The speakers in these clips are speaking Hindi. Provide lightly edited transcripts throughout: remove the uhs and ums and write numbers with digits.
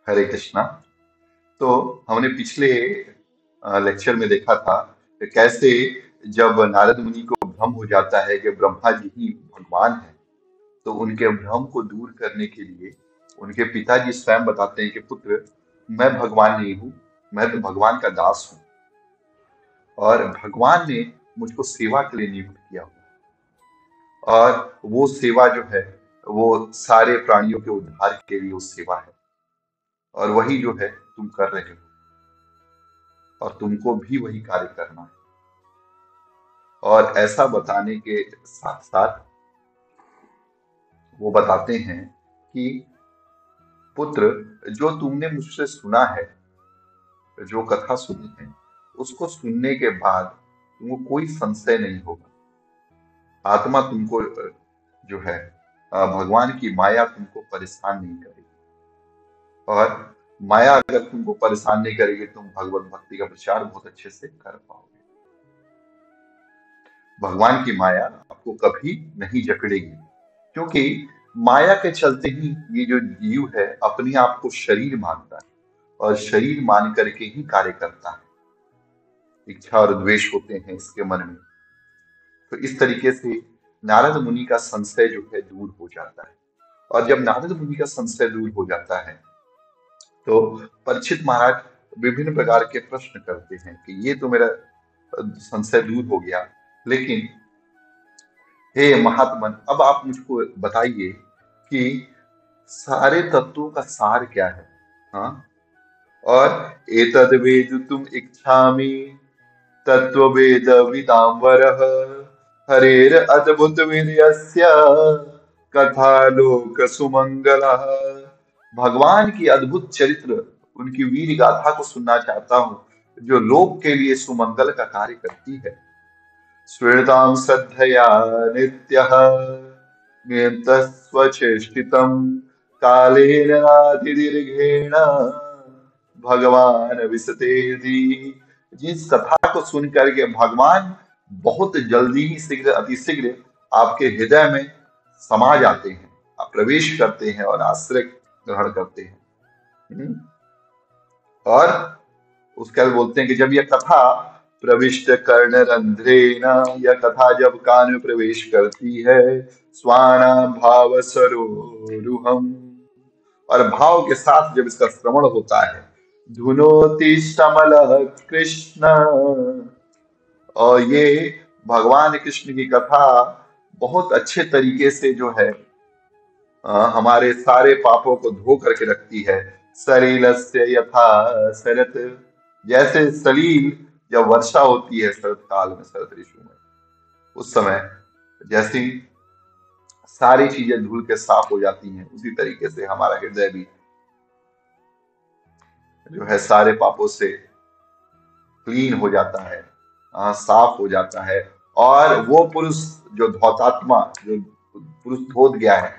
हरे कृष्णा। तो हमने पिछले लेक्चर में देखा था कि कैसे जब नारद मुनि को भ्रम हो जाता है कि ब्रह्मा जी ही भगवान है, तो उनके भ्रम को दूर करने के लिए उनके पिताजी स्वयं बताते हैं कि पुत्र, मैं भगवान नहीं हूँ, मैं तो भगवान का दास हूँ और भगवान ने मुझको सेवा के लिए नियुक्त किया हुआ है। और वो सेवा जो है वो सारे प्राणियों के उद्धार के लिए वो सेवा है, और वही जो है तुम कर रहे हो और तुमको भी वही कार्य करना है। और ऐसा बताने के साथ साथ वो बताते हैं कि पुत्र, जो तुमने मुझसे सुना है, जो कथा सुनी है, उसको सुनने के बाद तुमको कोई संशय नहीं होगा। आत्मा तुमको जो है भगवान की माया तुमको परेशान नहीं करेगी। और माया अगर तुमको परेशान नहीं करेगी, तुम भगवत भक्ति का प्रचार बहुत अच्छे से कर पाओगे। भगवान की माया आपको कभी नहीं जकड़ेगी, क्योंकि माया के चलते ही ये जो जीव है अपने आप को शरीर मानता है और शरीर मान करके ही कार्य करता है। इच्छा और द्वेष होते हैं इसके मन में। तो इस तरीके से नारद मुनि का संशय जो है दूर हो जाता है। और जब नारद मुनि का संशय दूर हो जाता है तो परीक्षित महाराज विभिन्न प्रकार के प्रश्न करते हैं कि ये तो मेरा संशय दूर हो गया, लेकिन हे महात्मन, अब आप मुझको बताइए कि सारे तत्वों का सार क्या है। हाँ, और एतद वेदितुम इच्छामि तत्ववेद विदाम्बरः हरेर अद्भुत वीर्यस्य कथालोक सुमंगलः। भगवान की अद्भुत चरित्र, उनकी वीर गाथा को सुनना चाहता हूँ, जो लोक के लिए सुमंगल का कार्य करती है। स्मृतां श्रद्धया नित्यः नियतस्वचेष्टितं कालेन नातिदीर्घेण भगवान विशते हृदि। जिस कथा को सुन करके भगवान बहुत जल्दी ही शीघ्र अतिशीघ्र आपके हृदय में समा जाते हैं, आप प्रवेश करते हैं और आश्रय ग्रहण करते हैं। और उसके बाद बोलते हैं कि जब यह कथा प्रविष्ट कर्ण रंध्रेन, यह कथा जब कान में प्रवेश करती है, स्वाना भाव सरोरुहम, और भाव के साथ जब इसका श्रवण होता है, धुनोति श्यामल कृष्ण, और ये भगवान कृष्ण की कथा बहुत अच्छे तरीके से जो है हमारे सारे पापों को धो करके रखती है। सलिलस्य यथा शरत, जैसे सलील जब वर्षा होती है शरत काल में, शरत ऋतु में, उस समय जैसी सारी चीजें धुल के साफ हो जाती हैं, उसी तरीके से हमारा हृदय भी जो है सारे पापों से क्लीन हो जाता है, साफ हो जाता है। और वो पुरुष जो धौतात्मा, जो पुरुष धोत गया है,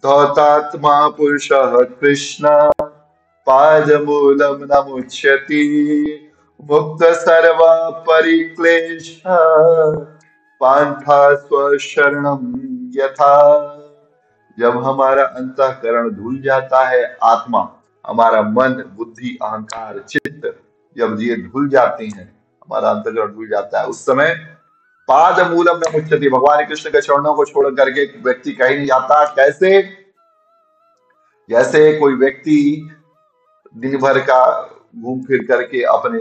धौतात्मा पुरुष कृष्ण पादमूलम न मुच्यति मुक्त सर्वा परिक्लेश पांथा स्वशरणम यथा। जब हमारा अंतःकरण धुल जाता है, आत्मा, हमारा मन, बुद्धि, अहंकार, चित्त, जब ये धुल जाते हैं, हमारा अंतःकरण धुल जाता है, उस समय पाद मूलम न मुच्यति, भगवान कृष्ण के चरणों को छोड़ करके व्यक्ति कहीं नहीं जाता। कैसे? जैसे कोई व्यक्ति दिन भर का घूम फिर करके अपने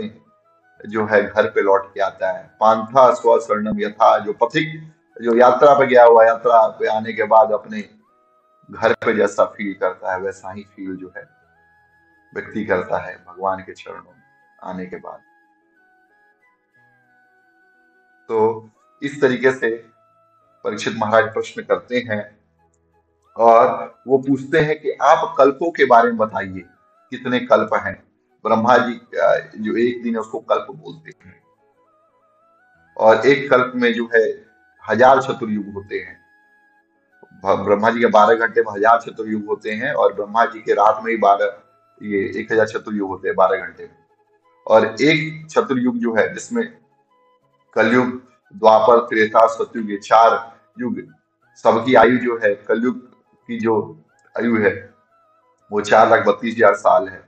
जो है घर पे लौट के आता है। पांथा स्व स्वर्णम यथा, जो पथिक जो यात्रा पे गया हुआ, यात्रा पे आने के बाद अपने घर पे जैसा फील करता है, वैसा ही फील जो है व्यक्ति करता है भगवान के चरणों में आने के बाद। तो इस तरीके से परीक्षित महाराज प्रश्न करते हैं और वो पूछते हैं कि आप कल्पों के बारे में बताइए, कितने कल्प हैं। ब्रह्मा जी जो एक दिन है उसको कल्प बोलते हैं, और एक कल्प में जो है 1000 चतुर्युग होते हैं। ब्रह्मा जी के 12 घंटे में 1000 चतुर्युग होते हैं, और ब्रह्मा जी के रात में ही 1000 चतुर्युग होते हैं 12 घंटे में। और एक चतुर्युग जो है जिसमें कलयुग, द्वापर, त्रेता, सतयुग, ये 4 युग, सबकी आयु जो है, कलयुग की जो आयु है वो 4,32,000 साल है।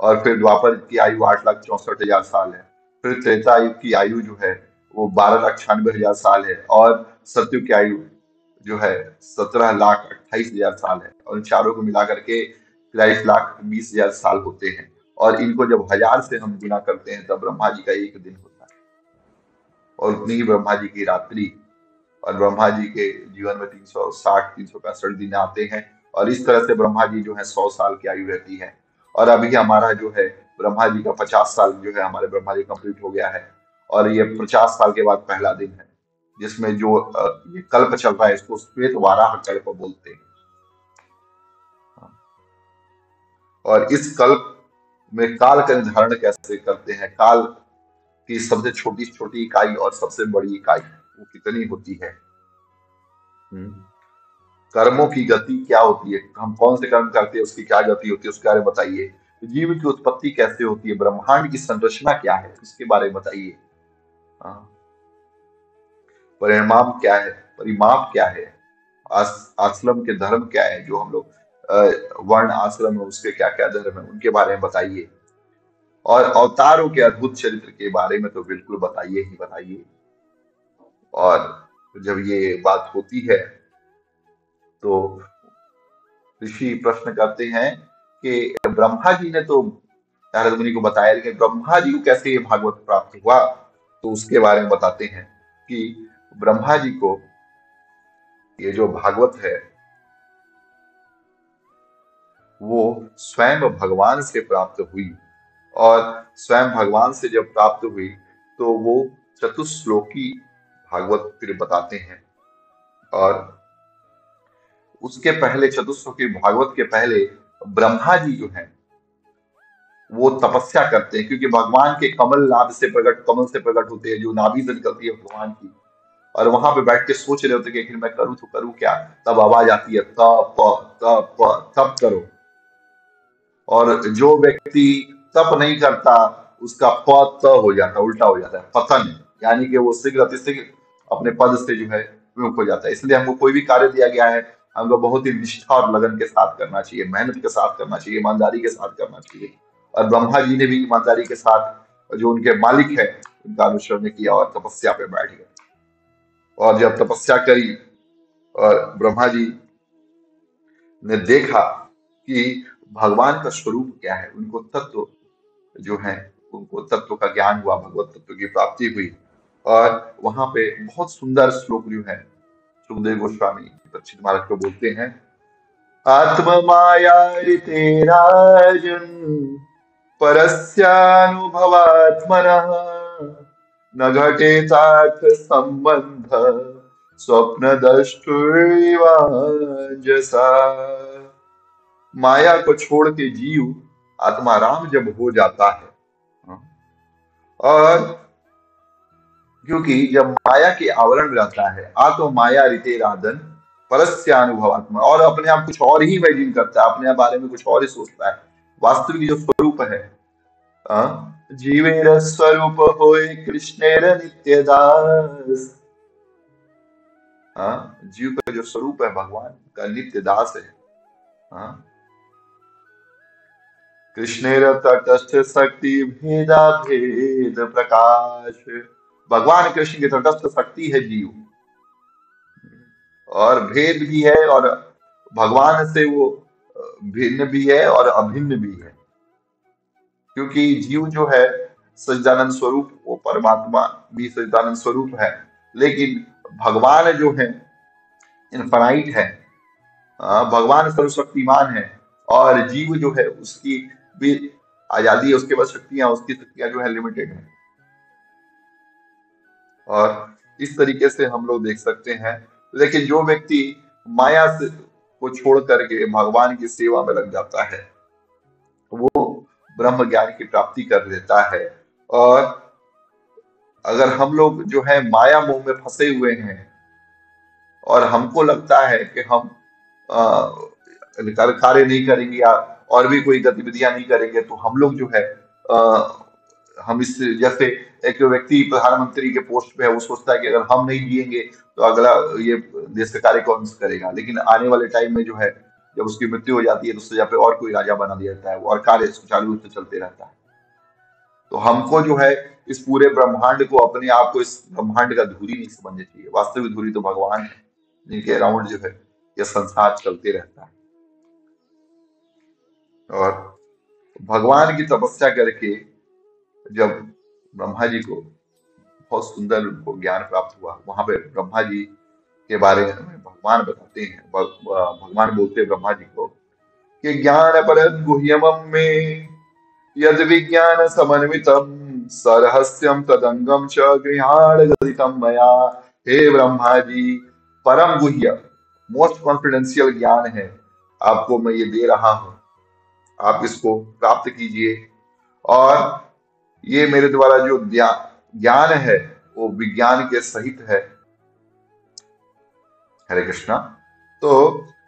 और फिर द्वापर की आयु 8,64,000 साल है। फिर त्रेता युग की आयु जो है वो 12,96,000 साल है। और सतयुग की आयु जो है 17,28,000 साल है। और इन चारों को मिला करके 23,20,000 साल होते हैं। और इनको जब 1000 से हम गुना करते हैं तब ब्रह्मा जी का एक दिन होता है। और उतनी ही ब्रह्मा जी की रात्रि। और ब्रह्मा जी के जीवन में 365 दिन आते हैं। और इस तरह से ब्रह्मा जी जो है 100 साल की आयु रहती है। और अभी हमारा जो है ब्रह्मा जी का 50 साल जो है हमारे ब्रह्मा जी कंप्लीट हो गया है। और ये 50 साल के बाद पहला दिन है जिसमें जो ये कल्प चल रहा है इसको श्वेत वाराह कल्प बोलते हैं। और इस कल्प में काल का निर्धारण कैसे करते हैं, काल की सबसे छोटी छोटी इकाई और सबसे बड़ी इकाई वो कितनी होती है, हम्म, कर्मों की गति क्या होती है, हम कौन से कर्म करते हैं उसकी क्या गति होती है उसके बारे में बताइए। जीव की उत्पत्ति कैसे होती है, ब्रह्मांड की संरचना क्या है उसके बारे में बताइए। हाँ, परिणाम क्या है, परिमाप क्या है, आश्रम के धर्म क्या है, जो हम लोग वर्ण आश्रम है उसके क्या क्या धर्म है उनके बारे में बताइए। और अवतारों के अद्भुत चरित्र के बारे में तो बिल्कुल बताइए ही बताइए। और जब ये बात होती है तो ऋषि प्रश्न करते हैं कि ब्रह्मा जी ने तो नारद मुनि को बताया, लेकिन ब्रह्मा जी को कैसे ये भागवत प्राप्त हुआ, तो उसके बारे में बताते हैं कि ब्रह्मा जी को ये जो भागवत है वो स्वयं भगवान से प्राप्त हुई। और स्वयं भगवान से जब प्राप्त हुई तो वो चतुश्लोकी भागवत फिर बताते हैं। और उसके पहले चतुश्लोकी भागवत के पहले ब्रह्मा जी जो है वो तपस्या करते हैं, क्योंकि भगवान के कमल नाभ से प्रकट, कमल से प्रकट होते हैं जो नाभि से निकलती है भगवान की। और वहां पे बैठ के सोच रहे होते कि आखिर मैं करूं तो करूं क्या। तब आवाज आती है तप तप तप करो। और जो व्यक्ति तप नहीं करता उसका प त हो जाता है, उल्टा हो जाता है, पतन। यानी कि वो शीघ्र अतिशीघ्र अपने पद से जो है विमुख हो जाता है। इसलिए हमको कोई भी कार्य दिया गया है हमको बहुत ही निष्ठा और लगन के साथ करना चाहिए, मेहनत के साथ करना चाहिए, ईमानदारी के साथ करना चाहिए। और ब्रह्मा जी ने भी ईमानदारी के साथ जो उनके मालिक है उनका अनुसरण किया और तपस्या पे बैठ गए। और जब तपस्या करी और ब्रह्मा जी ने देखा कि भगवान का स्वरूप क्या है, उनको तत्व जो है उनको तत्व का ज्ञान हुआ, भगवत तत्व की प्राप्ति हुई। और वहां पे बहुत सुंदर श्लोक जो है सुखदेव गोस्वामी परीक्षित महाराज को बोलते हैं, आत्म माया राजन परस्यानुभवात्मनः न घटेतार्थ संबंध स्वप्न दृष्टुर्वांजसा। माया को छोड़ के जीव आत्माराम जब हो जाता है, और क्योंकि जब माया के आवरण रहता है, आत्म माया रितेराधन परस्यानुभवात्मा, और अपने आप कुछ और ही इमेजिन करता है, अपने बारे में कुछ और ही सोचता है। वास्तविक जो स्वरूप है जीवेर स्वरूप होए कृष्णेर नित्य दास। जीव का जो स्वरूप है भगवान का नित्य दास है। कृष्णेर तटस्थ शक्ति भेदा भेद प्रकाश। भगवान कृष्ण की तटस्थ शक्ति है जीव, और भेद भी है, और भगवान से वो भिन्न भी है और अभिन्न भी है। क्योंकि जीव जो है सच्चिदानंद स्वरूप, वो परमात्मा भी सच्चिदानंद स्वरूप है, लेकिन भगवान जो है इनफाइनाइट है। भगवान सर्वशक्तिमान है, और जीव जो है उसकी भी आजादी है, उसके पास शक्तियां, उसकी शक्तियां जो है लिमिटेड है। और इस तरीके से हम लोग देख सकते हैं। लेकिन जो व्यक्ति माया से को छोड़ करके भगवान की सेवा में लग जाता है वो ब्रह्म ज्ञान की प्राप्ति कर लेता है। और अगर हम लोग जो है माया मोह में फंसे हुए हैं और हमको लगता है कि हम कार्य नहीं करेंगे या और भी कोई गतिविधियां नहीं करेंगे, तो हम लोग जो है हम इस जैसे एक व्यक्ति प्रधानमंत्री के पोस्ट पे है, वो सोचता है कि अगर हम नहीं जिएंगे तो अगला ये देश का कार्य कौन करेगा। लेकिन आने वाले टाइम में जो है जब उसकी मृत्यु हो जाती है तो उससे जहाँ पे और कोई राजा बना दिया जाता है और कार्य सुचारू रूप से चलते रहता है। तो हमको जो है इस पूरे ब्रह्मांड को, अपने आप को इस ब्रह्मांड का धूरी नहीं समझना चाहिए। वास्तविक धूरी तो भगवान है, जिनके अराउंड जो है यह संसार चलते रहता है। और भगवान की तपस्या करके जब ब्रह्मा जी को बहुत सुंदर उनको ज्ञान प्राप्त हुआ, वहां पे ब्रह्मा जी के बारे में भगवान बताते हैं, भगवान बोलते हैं ब्रह्मा जी को कि ज्ञान परम गुह्यमं मे यद विज्ञान समन्वितम सरहस्यम तदंगम च गृहाण गदितम मया। हे ब्रह्मा जी, परम गुह्य, मोस्ट कॉन्फिडेंशियल ज्ञान है, आपको मैं ये दे रहा हूं, आप इसको प्राप्त कीजिए। और ये मेरे द्वारा जो ज्ञान है वो विज्ञान के सहित है। हरे कृष्णा। तो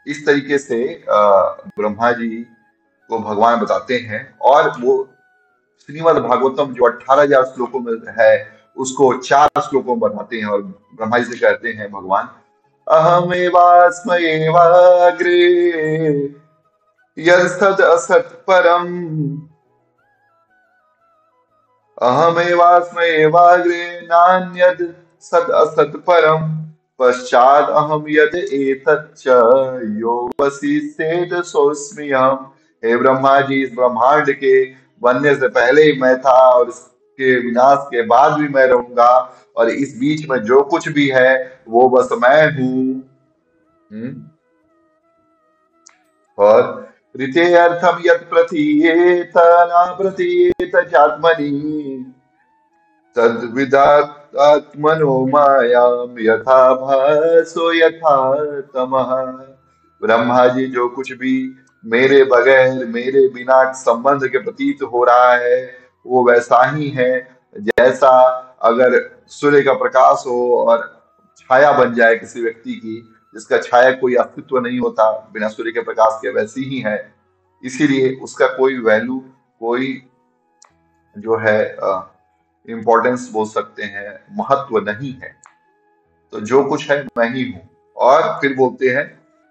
इस तरीके से ब्रह्मा जी को भगवान बताते हैं, और वो श्रीमद् भागवतम जो 18,000 श्लोकों में है उसको 4 श्लोकों में बताते हैं। और ब्रह्मा जी से कहते हैं भगवान, अहमेवास्मयेवाग्रे यत्सत् असत् परम, अहमेवास्मयेवाग्रे नान्यद् सद् असत् परम, पश्चाद अहम यद एतच्च यो वसिष्ठेत सोऽस्मि अहम्। हे ब्रह्मा जी, इस ब्रह्मांड के बनने से पहले ही मैं था, और इसके विनाश के बाद भी मैं रहूंगा, और इस बीच में जो कुछ भी है वो बस मैं हूँ। और ऋते अर्थम यत् प्रतीयेत न प्रतीयेत चात्मनि तद्विदात्मनो मायाम यथा भासो यथा तमः। ब्रह्मा जी, जो कुछ भी मेरे बगैर, मेरे बिना संबंध के प्रतीत हो रहा है वो वैसा ही है जैसा अगर सूर्य का प्रकाश हो और छाया बन जाए किसी व्यक्ति की, जिसका छाया कोई अस्तित्व नहीं होता बिना सूर्य के प्रकाश के, वैसी ही है। इसीलिए उसका कोई वैल्यू, कोई जो है इम्पोर्टेंस बोल सकते हैं, महत्व नहीं है। तो जो कुछ है मैं ही हूँ। और फिर बोलते हैं,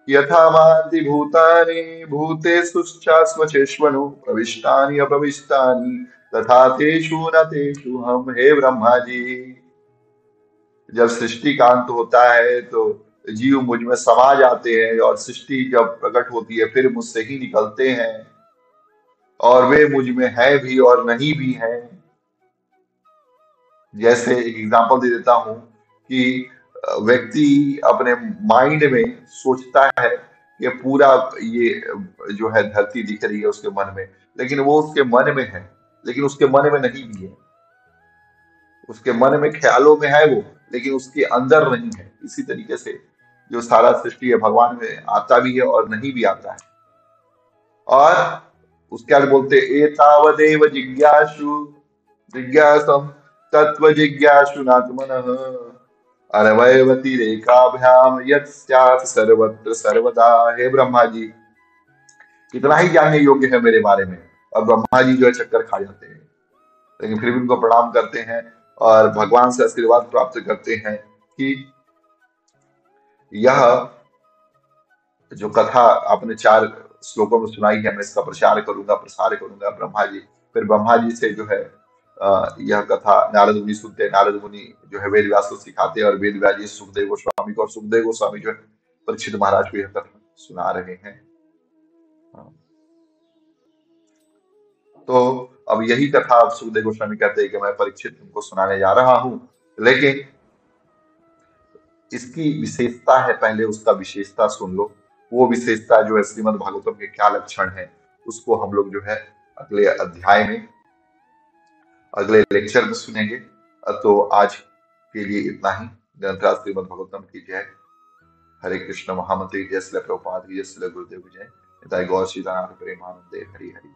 यथा मान्ति भूतानि भूतेषु चास्मचेष्वनु प्रविष्टानि अप्रविष्टानि तथा तेषु न तेषु हम। हे ब्रह्मा जी, जब सृष्टि का अंत होता है तो जीव मुझ में समा जाते हैं, और सृष्टि जब प्रकट होती है फिर मुझसे ही निकलते हैं, और वे मुझ में है भी और नहीं भी हैं। जैसे एक एग्जांपल दे देता हूं कि व्यक्ति अपने माइंड में सोचता है कि पूरा ये जो है धरती दिख रही है उसके मन में, लेकिन वो उसके मन में है, लेकिन उसके मन में नहीं भी है। उसके मन में ख्यालों में है वो, लेकिन उसके अंदर नहीं है। इसी तरीके से जो सारा सृष्टि है भगवान में आता भी है और नहीं भी आता है। और उसके बाद बोलते एतावदेव जिज्ञासु जिज्ञासम तत्व जिज्ञासु नात्मनः अनवयवती रेखाभ्याम यत् सर्वत्र सर्वदा। हे ब्रह्मा जी, कितना ही जानने योग्य है मेरे बारे में। और ब्रह्मा जी जो है चक्कर खा जाते हैं, लेकिन फिर भी उनको प्रणाम करते हैं और भगवान से आशीर्वाद प्राप्त करते हैं कि यह जो कथा आपने 4 श्लोकों में सुनाई है, मैं इसका प्रचार करूंगा, प्रसार करूंगा। ब्रह्मा जी, फिर ब्रह्मा जी से जो है यह कथा नारद मुनि सुनते हैं। नारद मुनि जो है वेद व्यास को सिखाते हैं, और वेद व्यास जी सुखदेव गोस्वामी को, और सुखदेव गोस्वामी जो है परीक्षित महाराज को यह कथा सुना रहे हैं। तो अब यही कथा अब सुखदेव गोस्वामी कहते हैं कि मैं परीक्षित तुमको सुनाने जा रहा हूं, लेकिन इसकी विशेषता है, पहले उसका विशेषता सुन लो। वो विशेषता जो है श्रीमद् भागवतम के क्या लक्षण है, उसको हम लोग जो है अगले अध्याय में, अगले लेक्चर में सुनेंगे। तो आज के लिए इतना ही। ग्रंथराज श्रीमद् भागवतम की जय। हरे कृष्ण महामंत्री जय। श्री प्रभुपाद की जय। श्री गुरुदेव की जय। निताई गौर सीतानाथ प्रेमानंदे। हरि हरि।